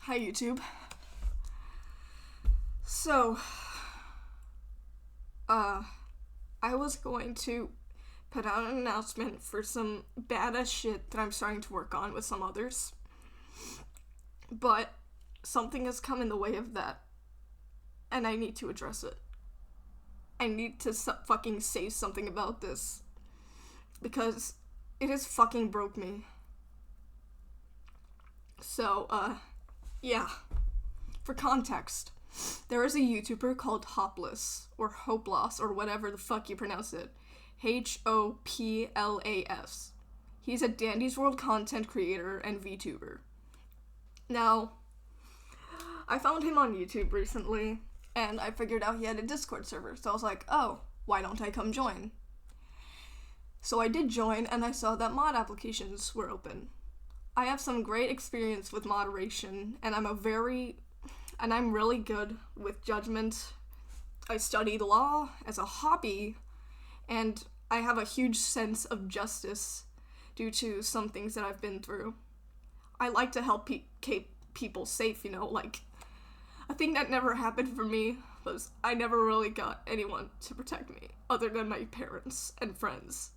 Hi YouTube. So, I was going to put out an announcement for some badass shit that I'm starting to work on with some others. But something has come in the way of that, and I need to address it. I need to fucking say something about this, because it has fucking broke me. So, yeah. For context, there is a YouTuber called Hoplas, or Hoplas, or whatever the fuck you pronounce it. Hoplas. He's a Dandy's World content creator and VTuber. Now, I found him on YouTube recently, and I figured out he had a Discord server, so I was like, oh, why don't I come join? So I did join, and I saw that mod applications were open. I have some great experience with moderation, and I'm really good with judgment. I studied law as a hobby, and I have a huge sense of justice due to some things that I've been through. I like to help keep people safe, like, a thing that never happened for me was I never really got anyone to protect me, other than my parents and friends.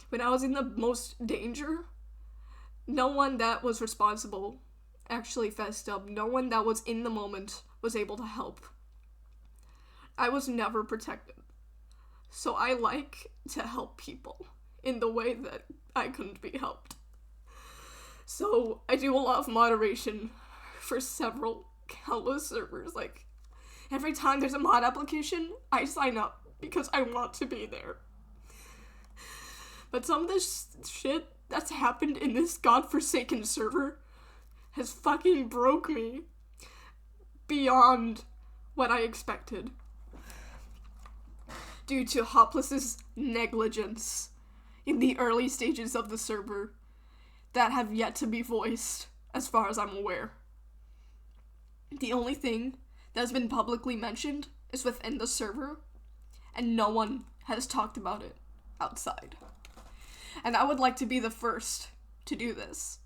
When I was in the most danger, no one that was responsible actually fessed up. No one that was in the moment was able to help. I was never protected. So I like to help people in the way that I couldn't be helped. So I do a lot of moderation for several countless servers. Like, every time there's a mod application, I sign up because I want to be there. But some of this shit that's happened in this godforsaken server has fucking broke me beyond what I expected. Due to Hoplas' negligence in the early stages of the server that have yet to be voiced, as far as I'm aware. The only thing that's been publicly mentioned is within the server, and no one has talked about it outside. And I would like to be the first to do this.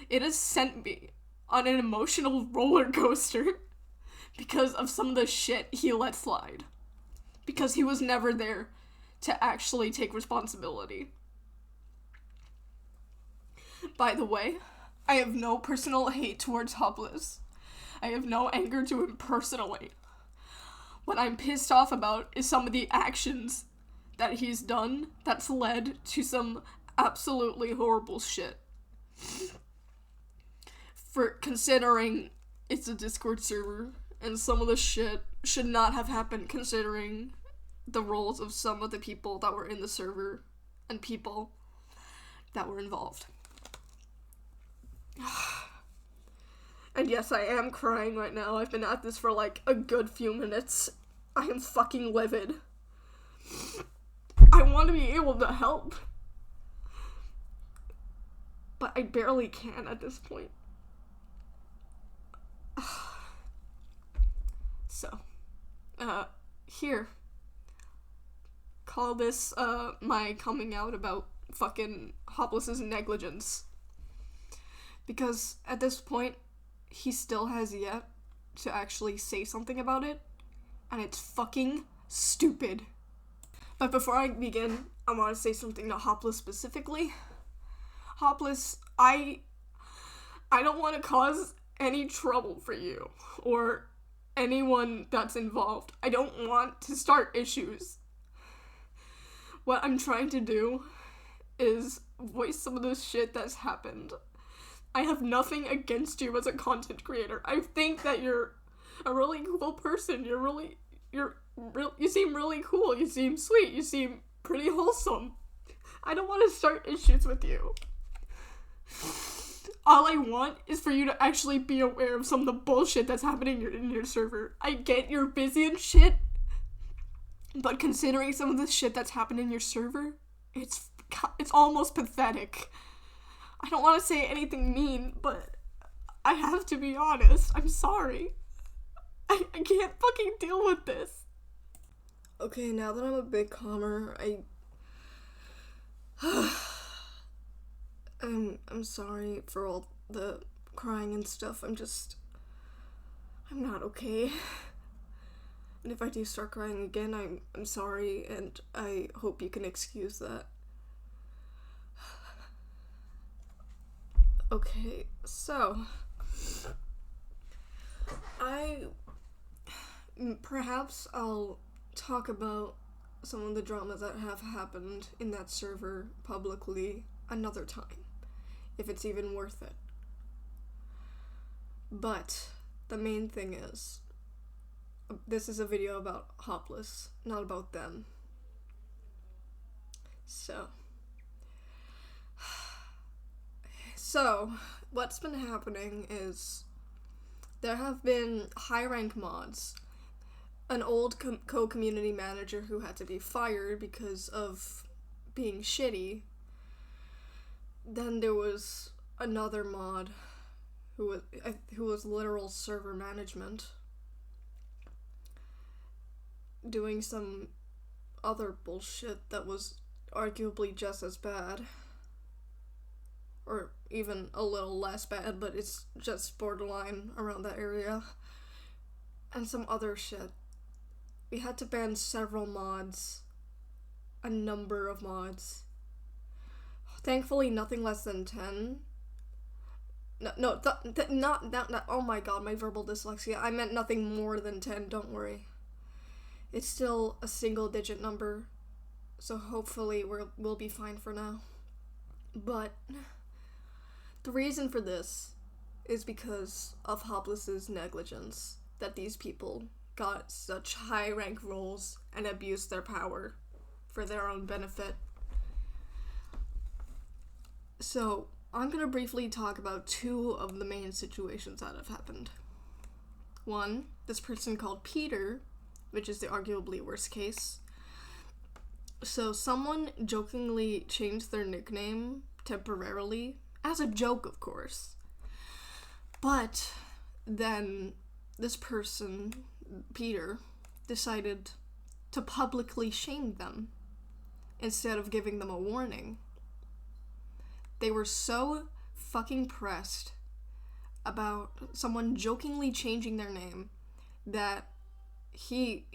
It has sent me on an emotional roller coaster because of some of the shit he let slide. Because he was never there to actually take responsibility. By the way, I have no personal hate towards Hoplas. I have no anger to him personally. What I'm pissed off about is some of the actions that he's done that's led to some absolutely horrible shit. For considering it's a Discord server, and some of the shit should not have happened considering the roles of some of the people that were in the server and people that were involved. And yes, I am crying right now. I've been at this for like a good few minutes. I am fucking livid. I want to be able to help, but I barely can at this point. So, here. Call this, my coming out about fucking Hoplas' negligence. Because at this point, he still has yet to actually say something about it, and it's fucking stupid. But before I begin, I want to say something to Hoplas specifically. Hoplas, I don't want to cause any trouble for you, or anyone that's involved. I don't want to start issues. What I'm trying to do is voice some of the shit that's happened. I have nothing against you as a content creator. I think that you're a really cool person. You seem really cool. You seem sweet. You seem pretty wholesome. I don't want to start issues with you. All I want is for you to actually be aware of some of the bullshit that's happening in your server. I get you're busy and shit, but considering some of the shit that's happened in your server, it's almost pathetic. I don't want to say anything mean, but I have to be honest. I'm sorry. I can't fucking deal with this. Okay, now that I'm a bit calmer, I'm sorry for all the crying and stuff. I'm not okay. And if I do start crying again, I'm sorry, and I hope you can excuse that. Okay, so perhaps I'll talk about some of the dramas that have happened in that server publicly another time, if it's even worth it. But the main thing is, this is a video about Hoplas, not about them. So, what's been happening is there have been high-rank mods. An old co-community manager who had to be fired because of being shitty. Then there was another mod who was literal server management, doing some other bullshit that was arguably just as bad. Or even a little less bad, but it's just borderline around that area. And some other shit. We had to ban several mods. A number of mods. Thankfully, nothing less than 10. Not, oh my god, my verbal dyslexia. I meant nothing more than 10, don't worry. It's still a single-digit number, so hopefully we'll be fine for now. But the reason for this is because of Hoplas' negligence, that these people got such high-rank roles and abused their power for their own benefit. So, I'm gonna briefly talk about two of the main situations that have happened. One, this person called Peter, which is the arguably worst case. So, someone jokingly changed their nickname temporarily, as a joke, of course. But then this person, Peter, decided to publicly shame them instead of giving them a warning. They were so fucking pressed about someone jokingly changing their name that he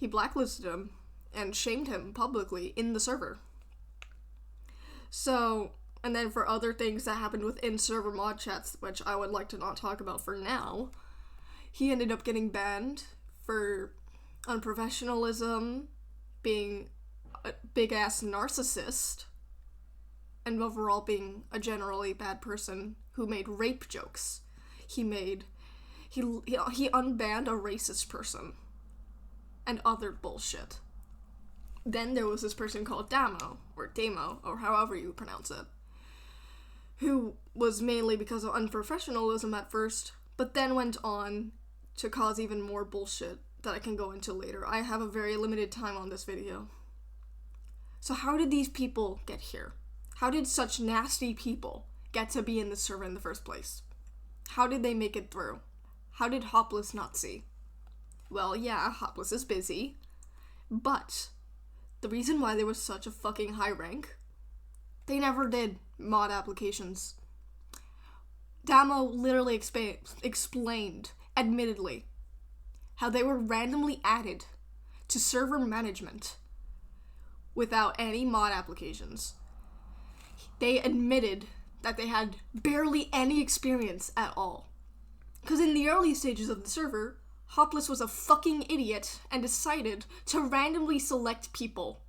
blacklisted him and shamed him publicly in the server. So, and then for other things that happened within server mod chats, which I would like to not talk about for now, he ended up getting banned for unprofessionalism, being a big-ass narcissist, and overall being a generally bad person who made rape jokes. He unbanned a racist person and other bullshit. Then there was this person called Damo, or however you pronounce it, who was mainly because of unprofessionalism at first, but then went on to cause even more bullshit that I can go into later. I have a very limited time on this video. So how did these people get here? How did such nasty people get to be in the server in the first place? How did they make it through? How did Hoplas not see? Well, yeah, Hoplas is busy, but the reason why they were such a fucking high rank, they never did mod applications. Damo literally explained, admittedly, how they were randomly added to server management without any mod applications. They admitted that they had barely any experience at all. Because in the early stages of the server, Hoplas was a fucking idiot and decided to randomly select people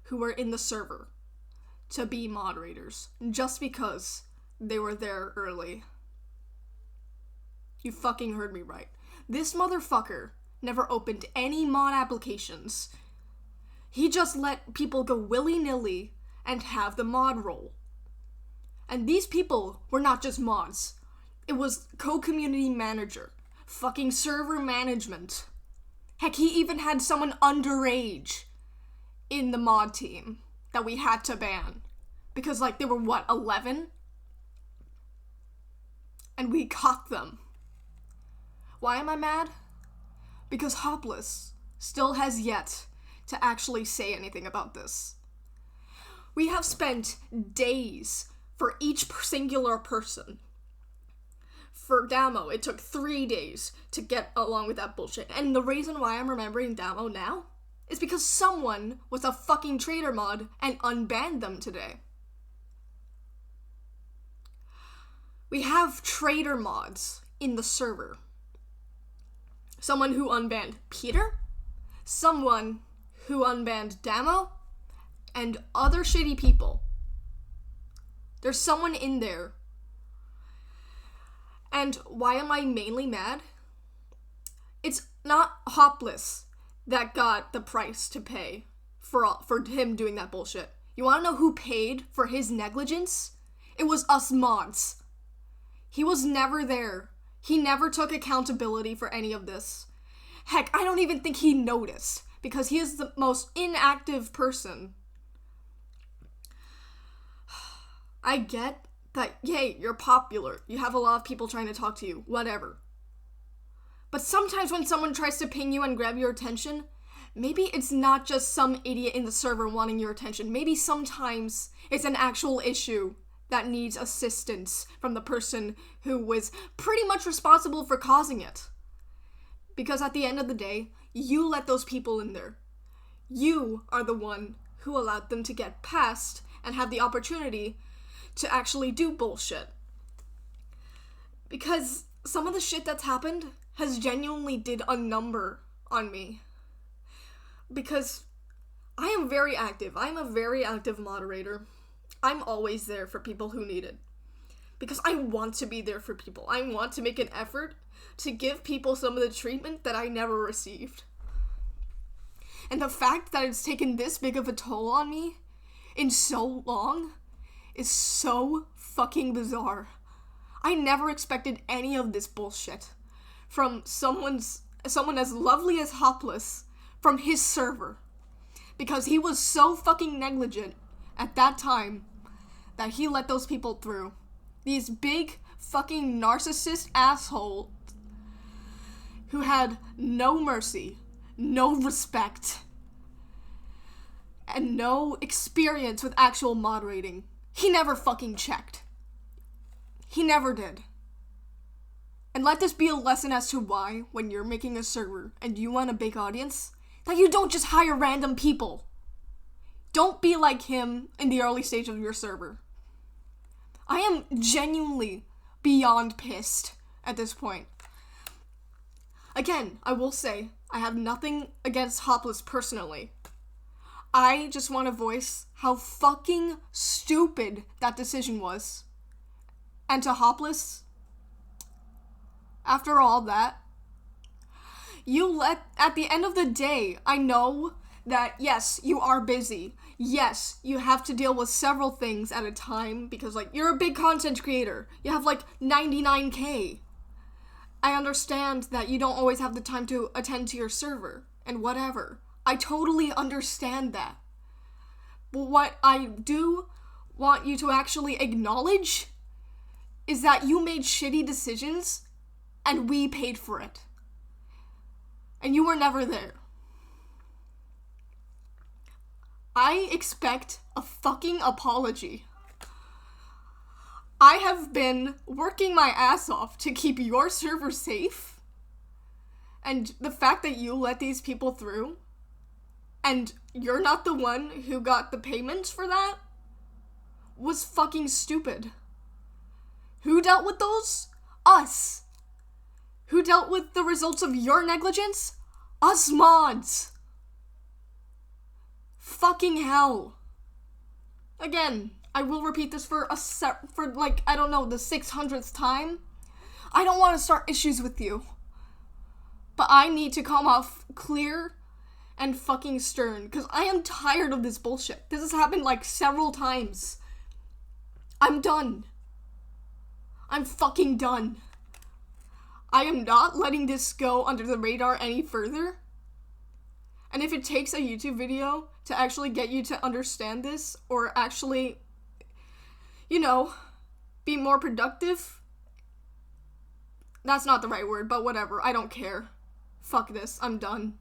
who were in the server to be moderators, just because they were there early. You fucking heard me right. This motherfucker never opened any mod applications. He just let people go willy-nilly and have the mod role. And these people were not just mods. It was co-community manager, fucking server management. Heck, he even had someone underage in the mod team that we had to ban. Because, they were, 11? And we caught them. Why am I mad? Because Hoplas still has yet to actually say anything about this. We have spent days for each singular person. For Damo, it took 3 days to get along with that bullshit. And the reason why I'm remembering Damo now is because someone was a fucking traitor mod and unbanned them today. We have traitor mods in the server. Someone who unbanned Peter, someone who unbanned Damo, and other shitty people. There's someone in there. And why am I mainly mad? It's not Hoplas that got the price to pay for him doing that bullshit. You wanna know who paid for his negligence? It was us mods. He was never there. He never took accountability for any of this. Heck, I don't even think he noticed, because he is the most inactive person. I get that, yay, you're popular. You have a lot of people trying to talk to you, whatever. But sometimes when someone tries to ping you and grab your attention, maybe it's not just some idiot in the server wanting your attention. Maybe sometimes it's an actual issue that needs assistance from the person who was pretty much responsible for causing it. Because at the end of the day, you let those people in there. You are the one who allowed them to get past and have the opportunity to actually do bullshit. Because some of the shit that's happened has genuinely did a number on me. Because I am very active. I'm a very active moderator. I'm always there for people who need it. Because I want to be there for people. I want to make an effort to give people some of the treatment that I never received. And the fact that it's taken this big of a toll on me in so long is so fucking bizarre. I never expected any of this bullshit from someone as lovely as Hoplas from his server. Because he was so fucking negligent at that time that he let those people through. These big fucking narcissist assholes who had no mercy, no respect, and no experience with actual moderating. He never fucking checked. He never did. And let this be a lesson as to why, when you're making a server and you want a big audience, that you don't just hire random people. Don't be like him in the early stage of your server. I am genuinely beyond pissed at this point. Again, I will say, I have nothing against Hoplas personally. I just want to voice how fucking stupid that decision was. And to Hoplas, after all that, at the end of the day, I know that yes, you are busy. Yes, you have to deal with several things at a time because, like, you're a big content creator. You have, like, 99K. I understand that you don't always have the time to attend to your server and whatever. I totally understand that. But what I do want you to actually acknowledge is that you made shitty decisions and we paid for it. And you were never there. I expect a fucking apology. I have been working my ass off to keep your server safe. And the fact that you let these people through, and you're not the one who got the payments for that, was fucking stupid. Who dealt with those? Us. Who dealt with the results of your negligence? Us mods. Fucking hell. Again, I will repeat this for the 600th time. I don't want to start issues with you. But I need to come off clear and fucking stern, because I am tired of this bullshit. This has happened like several times. I'm done. I'm fucking done. I am not letting this go under the radar any further. And if it takes a YouTube video to actually get you to understand this, or actually, be more productive, that's not the right word, but whatever, I don't care. Fuck this, I'm done.